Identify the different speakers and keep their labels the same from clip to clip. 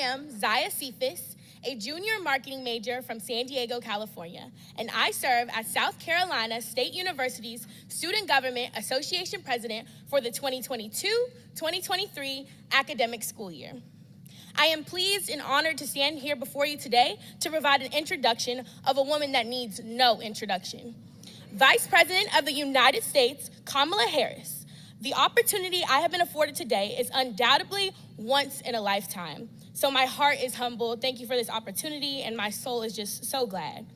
Speaker 1: am Zaya Cephas, a junior marketing major from San Diego, California, and I serve as South Carolina State University's Student Government Association President for the 2022-2023 academic school year. I am pleased and honored to stand here before you today to provide an introduction of a woman that needs no introduction. Vice President of the United States, Kamala Harris. The opportunity I have been afforded today is undoubtedly once in a lifetime. So my heart is humbled. Thank you for this opportunity, and my soul is just so glad.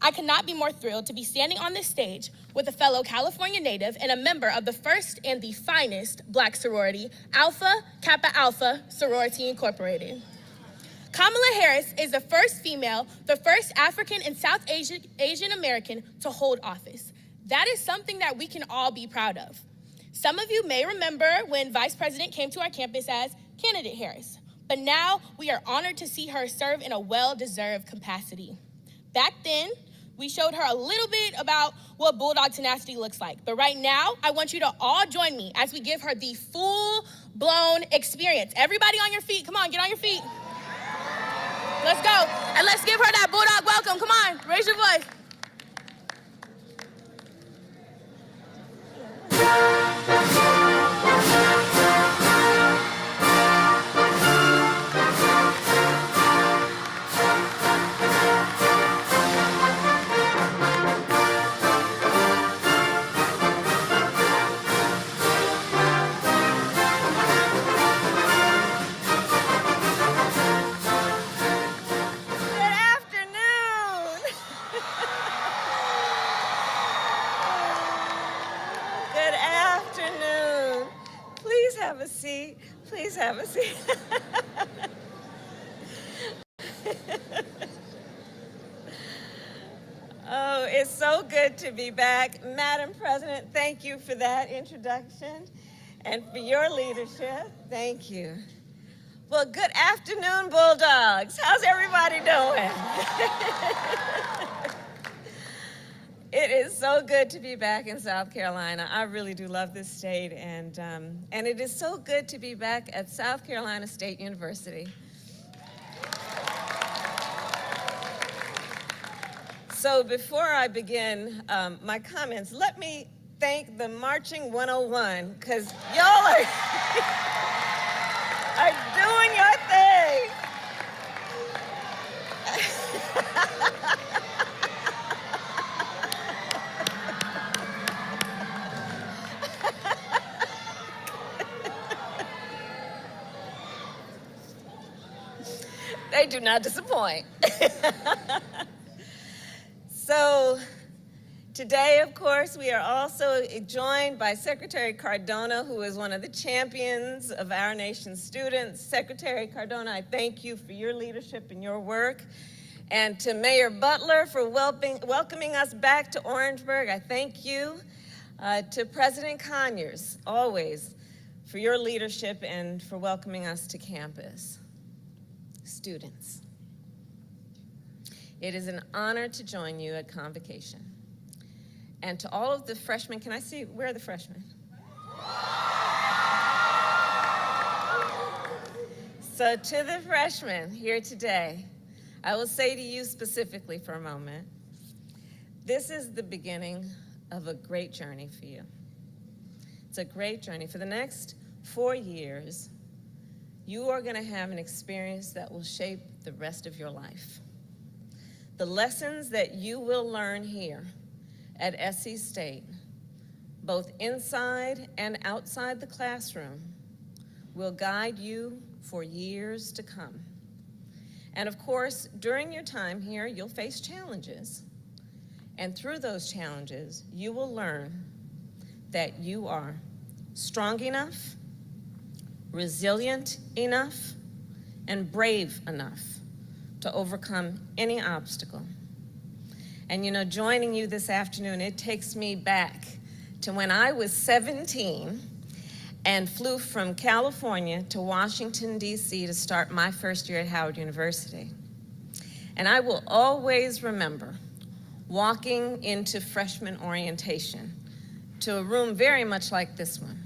Speaker 1: I could not be more thrilled to be standing on this stage with a fellow California native and a member of the first and the finest Black sorority, Alpha Kappa Alpha Sorority Incorporated. Kamala Harris is the first female, the first African and South Asian American to hold office. That is something that we can all be proud of. Some of you may remember when Vice President came to our campus as Candidate Harris, but now we are honored to see her serve in a well-deserved capacity. Back then, we showed her a little bit about what Bulldog tenacity looks like. But right now, I want you to all join me as we give her the full-blown experience. Everybody on your feet, come on, get on your feet. Let's go, and let's give her that Bulldog welcome. Come on, raise your voice.
Speaker 2: Please have a seat. Oh, it's so good to be back. Madam President, thank you for that introduction and for your leadership. Thank you. Well, good afternoon, Bulldogs. How's everybody doing? It is so good to be back in South Carolina. I really do love this state, and it is so good to be back at South Carolina State University. So before I begin my comments, let me thank the Marching 101, because y'all are doing your thing. They do not disappoint. So today, of course, we are also joined by Secretary Cardona, who is one of the champions of our nation's students. Secretary Cardona, I thank you for your leadership and your work. And to Mayor Butler for welcoming us back to Orangeburg, I thank you. To President Conyers, always, for your leadership and for welcoming us to campus. Students, it is an honor to join you at Convocation. And to all of the freshmen, can I see, where are the freshmen? So to the freshmen here today, I will say to you specifically for a moment, this is the beginning of a great journey for you. It's a great journey. For the next 4 years, you are going to have an experience that will shape the rest of your life. The lessons that you will learn here at SC State, both inside and outside the classroom, will guide you for years to come. And of course, during your time here, you'll face challenges. And through those challenges, you will learn that you are strong enough, resilient enough, and brave enough to overcome any obstacle. And you know, joining you this afternoon, it takes me back to when I was 17 and flew from California to Washington, D.C. to start my first year at Howard University. And I will always remember walking into freshman orientation to a room very much like this one,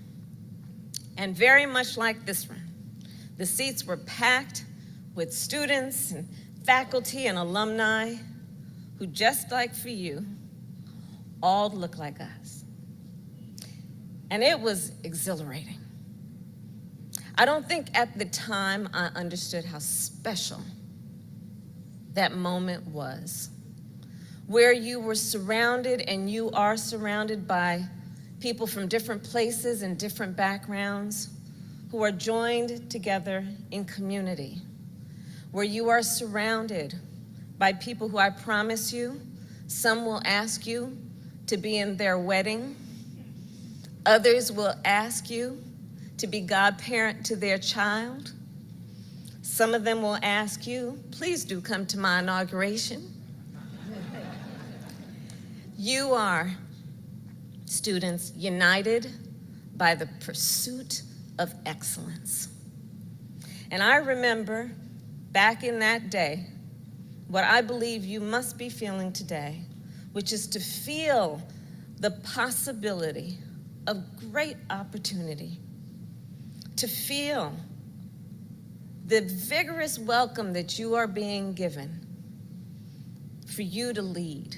Speaker 2: and very much like this one. The seats were packed with students and faculty and alumni who, just like for you, all look like us. And it was exhilarating. I don't think at the time I understood how special that moment was, where you were surrounded and you are surrounded by people from different places and different backgrounds who are joined together in community, where you are surrounded by people who, I promise you, some will ask you to be in their wedding, others will ask you to be godparent to their child. Some of them will ask you, please do come to my inauguration. You are, students, united by the pursuit of excellence. And I remember back in that day, what I believe you must be feeling today, which is to feel the possibility of great opportunity, to feel the vigorous welcome that you are being given for you to lead.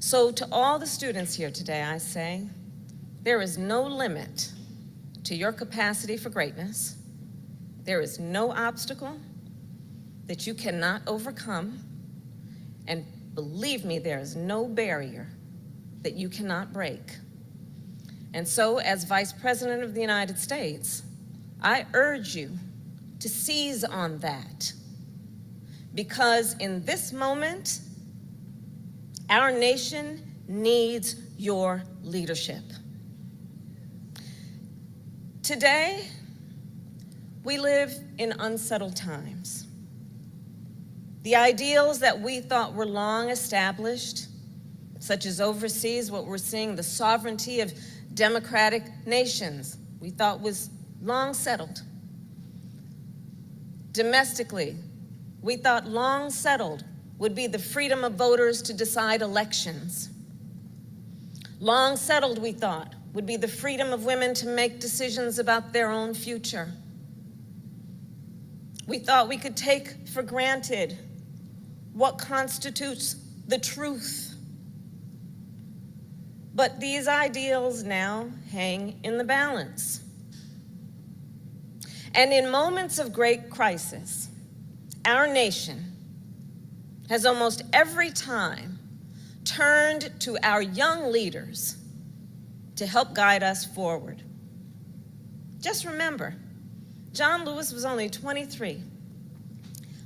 Speaker 2: So to all the students here today, I say, there is no limit to your capacity for greatness. There is no obstacle that you cannot overcome. And believe me, there is no barrier that you cannot break. And so, as Vice President of the United States, I urge you to seize on that. Because in this moment, our nation needs your leadership. Today, we live in unsettled times. The ideals that we thought were long established, such as overseas, what we're seeing, the sovereignty of democratic nations, we thought was long settled. Domestically, we thought long settled would be the freedom of voters to decide elections. Long settled, we thought, would be the freedom of women to make decisions about their own future. We thought we could take for granted what constitutes the truth. But these ideals now hang in the balance. And in moments of great crisis, our nation has almost every time turned to our young leaders to help guide us forward. Just remember, John Lewis was only 23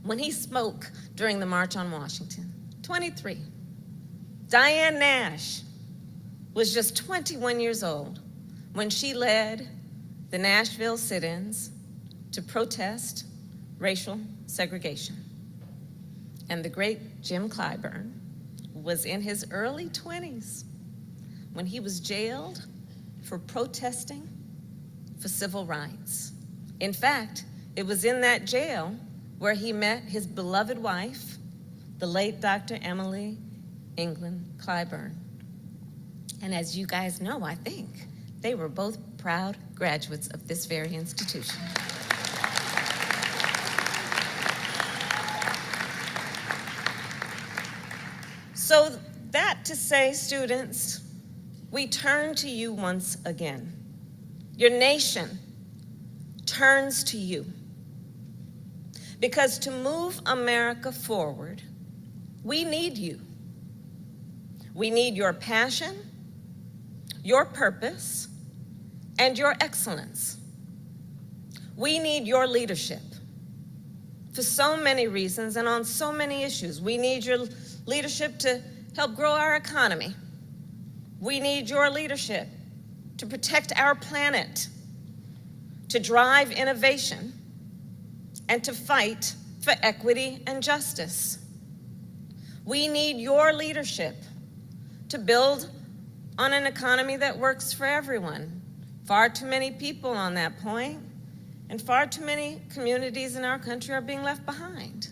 Speaker 2: when he spoke during the March on Washington. 23. Diane Nash was just 21 years old when she led the Nashville sit-ins to protest racial segregation. And the great Jim Clyburn was in his early 20s when he was jailed for protesting for civil rights. In fact, it was in that jail where he met his beloved wife, the late Dr. Emily England Clyburn. And as you guys know, I think, they were both proud graduates of this very institution. So that to say, students, we turn to you once again. Your nation turns to you. Because to move America forward, we need you. We need your passion, your purpose, and your excellence. We need your leadership for so many reasons and on so many issues. We need your leadership to help grow our economy. We need your leadership to protect our planet, to drive innovation, and to fight for equity and justice. We need your leadership to build on an economy that works for everyone. Far too many people on that point, and far too many communities in our country are being left behind.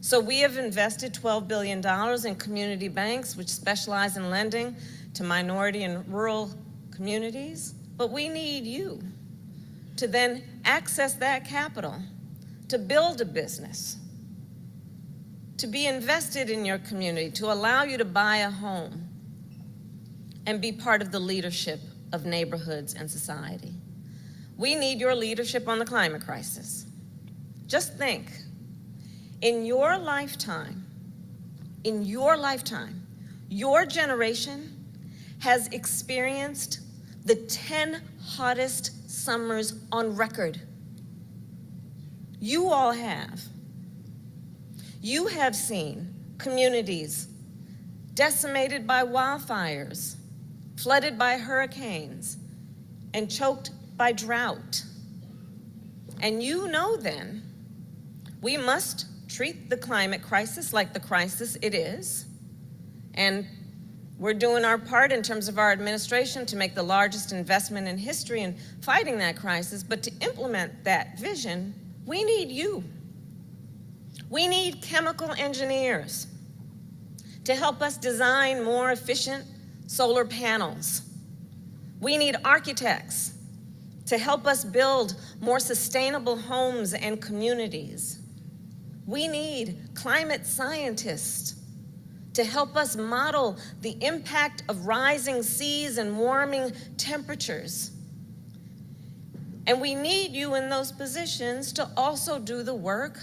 Speaker 2: So we have invested $12 billion in community banks, which specialize in lending to minority and rural communities. But we need you to then access that capital to build a business, to be invested in your community, to allow you to buy a home and be part of the leadership of neighborhoods and society. We need your leadership on the climate crisis. Just think, in your lifetime, your generation has experienced the 10 hottest summers on record. You all have. You have seen communities decimated by wildfires, flooded by hurricanes, and choked by drought. And you know then, we must treat the climate crisis like the crisis it is. And we're doing our part in terms of our administration to make the largest investment in history in fighting that crisis, but to implement that vision, we need you. We need chemical engineers to help us design more efficient solar panels. We need architects to help us build more sustainable homes and communities. We need climate scientists to help us model the impact of rising seas and warming temperatures. And we need you in those positions to also do the work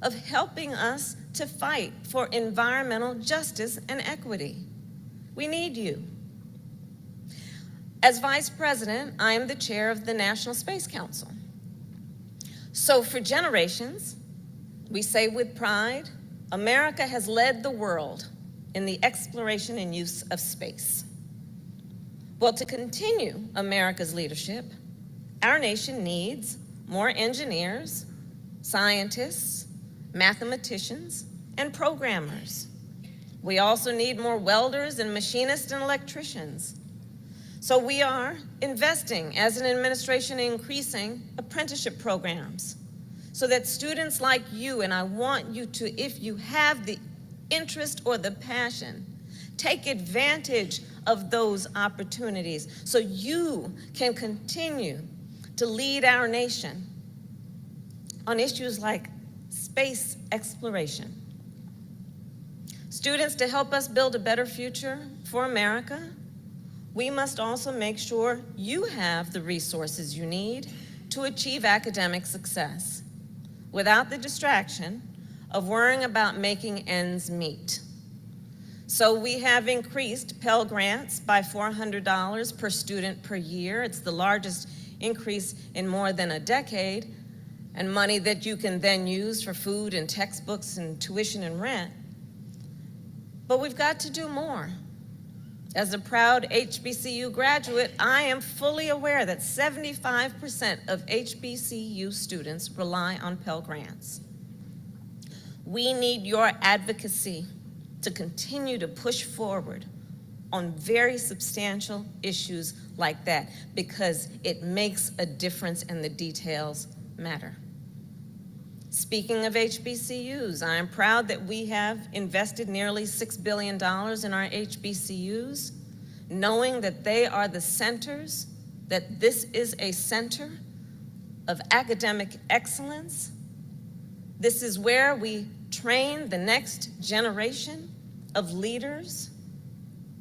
Speaker 2: of helping us to fight for environmental justice and equity. We need you. As Vice President, I am the chair of the National Space Council. So for generations, we say with pride, America has led the world in the exploration and use of space. Well, to continue America's leadership, our nation needs more engineers, scientists, mathematicians, and programmers. We also need more welders and machinists and electricians. So we are investing as an administration in increasing apprenticeship programs so that students like you, and I want you to, if you have the interest or the passion, take advantage of those opportunities so you can continue to lead our nation on issues like space exploration. Students, to help us build a better future for America, we must also make sure you have the resources you need to achieve academic success without the distraction of worrying about making ends meet. So we have increased Pell Grants by $400 per student per year. It's the largest increase in more than a decade, and money that you can then use for food and textbooks and tuition and rent. But we've got to do more. As a proud HBCU graduate, I am fully aware that 75% of HBCU students rely on Pell Grants. We need your advocacy to continue to push forward on very substantial issues like that, because it makes a difference and the details matter. Speaking of HBCUs, I am proud that we have invested nearly $6 billion in our HBCUs, knowing that they are the centers, that this is a center of academic excellence. This is where we train the next generation of leaders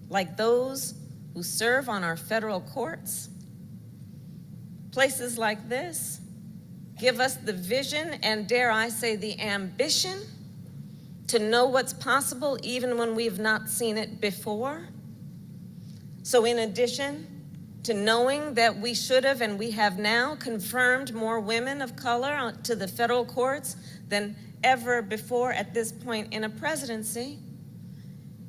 Speaker 2: like those who serve on our federal courts. Places like this give us the vision and, dare I say, the ambition to know what's possible even when we've not seen it before. So in addition to knowing that we should have and we have now confirmed more women of color to the federal courts than ever before at this point in a presidency,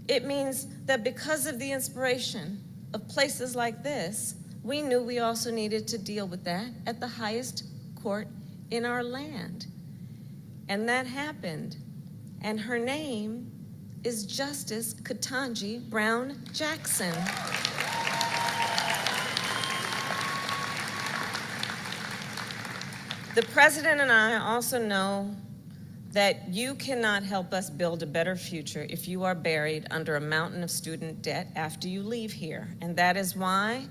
Speaker 2: it means that because of the inspiration of places like this, we knew we also needed to deal with that at the highest court in our land. And that happened. And her name is Justice Ketanji Brown Jackson. The president and I also know that you cannot help us build a better future if you are buried under a mountain of student debt after you leave here. And that is why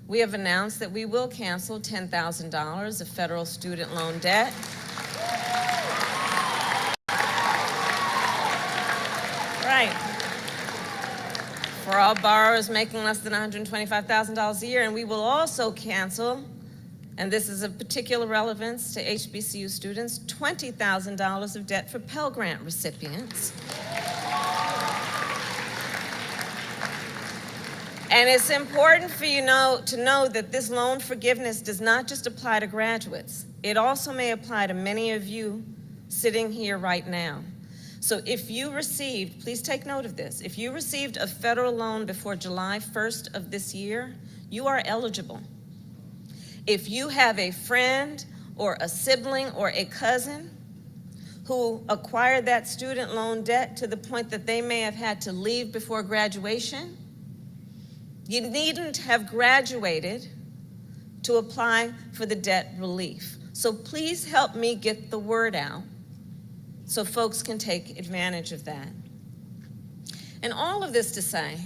Speaker 2: we have announced that we will cancel $10,000 of federal student loan debt. right. For all borrowers making less than $125,000 a year, and we will also cancel, and this is of particular relevance to HBCU students, $20,000 of debt for Pell Grant recipients. And it's important for you to know that this loan forgiveness does not just apply to graduates. It also may apply to many of you sitting here right now. So if you received, please take note of this, if you received a federal loan before July 1st of this year, you are eligible. If you have a friend or a sibling or a cousin who acquired that student loan debt to the point that they may have had to leave before graduation, you needn't have graduated to apply for the debt relief. So please help me get the word out so folks can take advantage of that. And all of this to say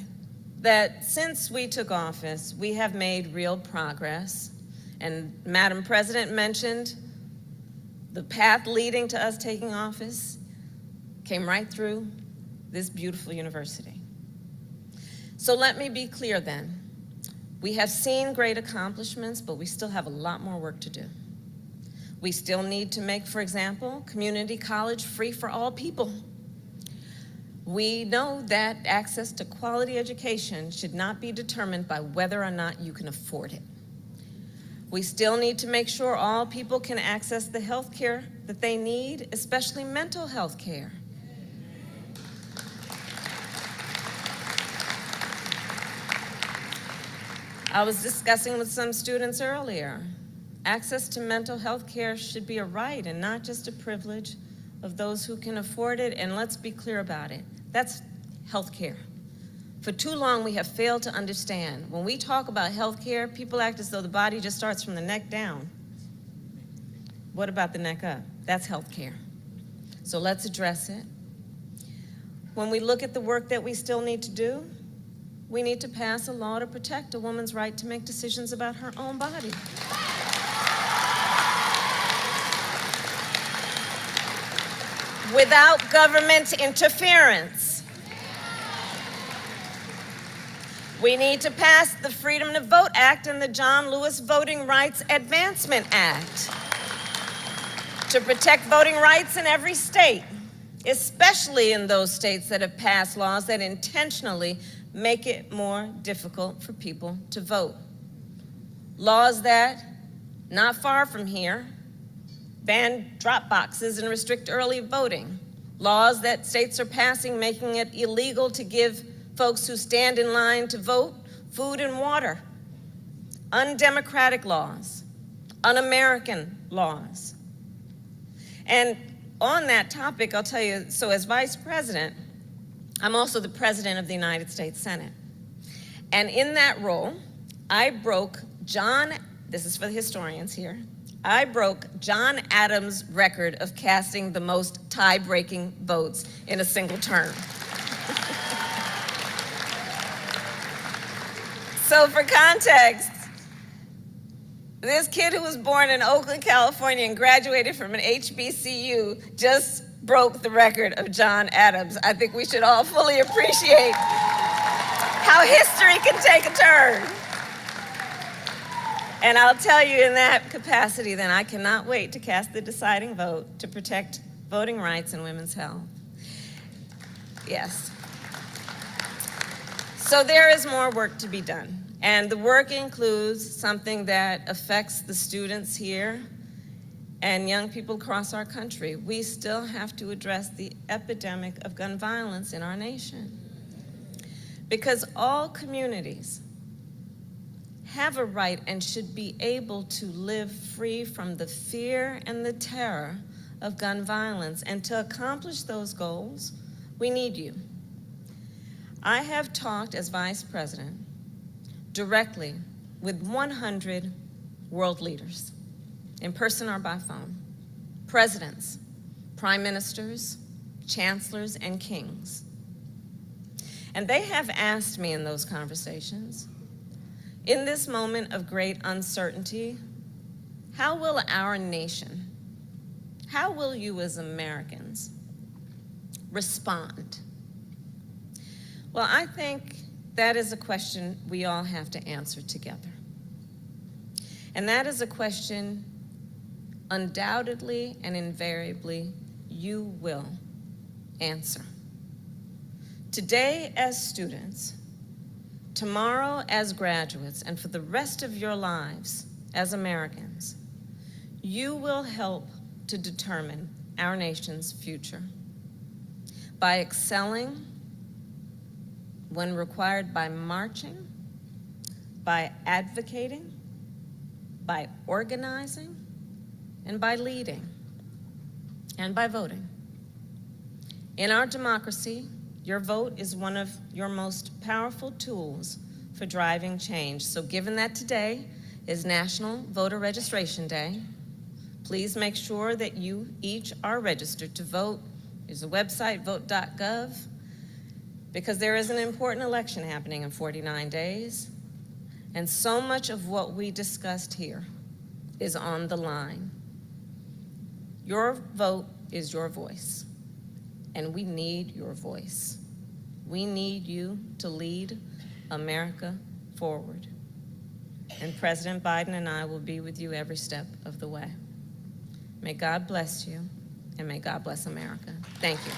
Speaker 2: that since we took office, we have made real progress. And Madam President mentioned the path leading to us taking office came right through this beautiful university. So let me be clear then. We have seen great accomplishments, but we still have a lot more work to do. We still need to make, for example, community college free for all people. We know that access to quality education should not be determined by whether or not you can afford it. We still need to make sure all people can access the health care that they need, especially mental health care. I was discussing with some students earlier. Access to mental health care should be a right and not just a privilege of those who can afford it, and let's be clear about it. That's health care. For too long, we have failed to understand. When we talk about health care, people act as though the body just starts from the neck down. What about the neck up? That's health care. So let's address it. When we look at the work that we still need to do, we need to pass a law to protect a woman's right to make decisions about her own body. Without government interference. We need to pass the Freedom to Vote Act and the John Lewis Voting Rights Advancement Act to protect voting rights in every state, especially in those states that have passed laws that intentionally make it more difficult for people to vote. Laws that, not far from here, ban drop boxes and restrict early voting. Laws that states are passing making it illegal to give folks who stand in line to vote food and water. Undemocratic laws, un-American laws. And on that topic, I'll tell you, so as Vice President, I'm also the President of the United States Senate. And in that role, I broke this is for the historians here, I broke John Adams' record of casting the most tie-breaking votes in a single term. So for context, this kid who was born in Oakland, California and graduated from an HBCU just broke the record of John Adams. I think we should all fully appreciate how history can take a turn. And I'll tell you in that capacity, then, I cannot wait to cast the deciding vote to protect voting rights and women's health. Yes. So there is more work to be done. And the work includes something that affects the students here and young people across our country. We still have to address the epidemic of gun violence in our nation. Because all communities have a right and should be able to live free from the fear and the terror of gun violence. And to accomplish those goals, we need you. I have talked as Vice President directly with 100 world leaders, in person or by phone, presidents, prime ministers, chancellors, and kings. And they have asked me in those conversations, in this moment of great uncertainty, how will our nation, how will you as Americans respond Well, I think that is a question we all have to answer together. And that is a question undoubtedly and invariably you will answer. Today as students, tomorrow as graduates, and for the rest of your lives as Americans, you will help to determine our nation's future by excelling when required, by marching, by advocating, by organizing, and by leading, and by voting. In our democracy, your vote is one of your most powerful tools for driving change. So given that today is National Voter Registration Day, please make sure that you each are registered to vote. There's a website, vote.gov, because there is an important election happening in 49 days, and so much of what we discussed here is on the line. Your vote is your voice, and we need your voice. We need you to lead America forward. And President Biden and I will be with you every step of the way. May God bless you, and may God bless America. Thank you.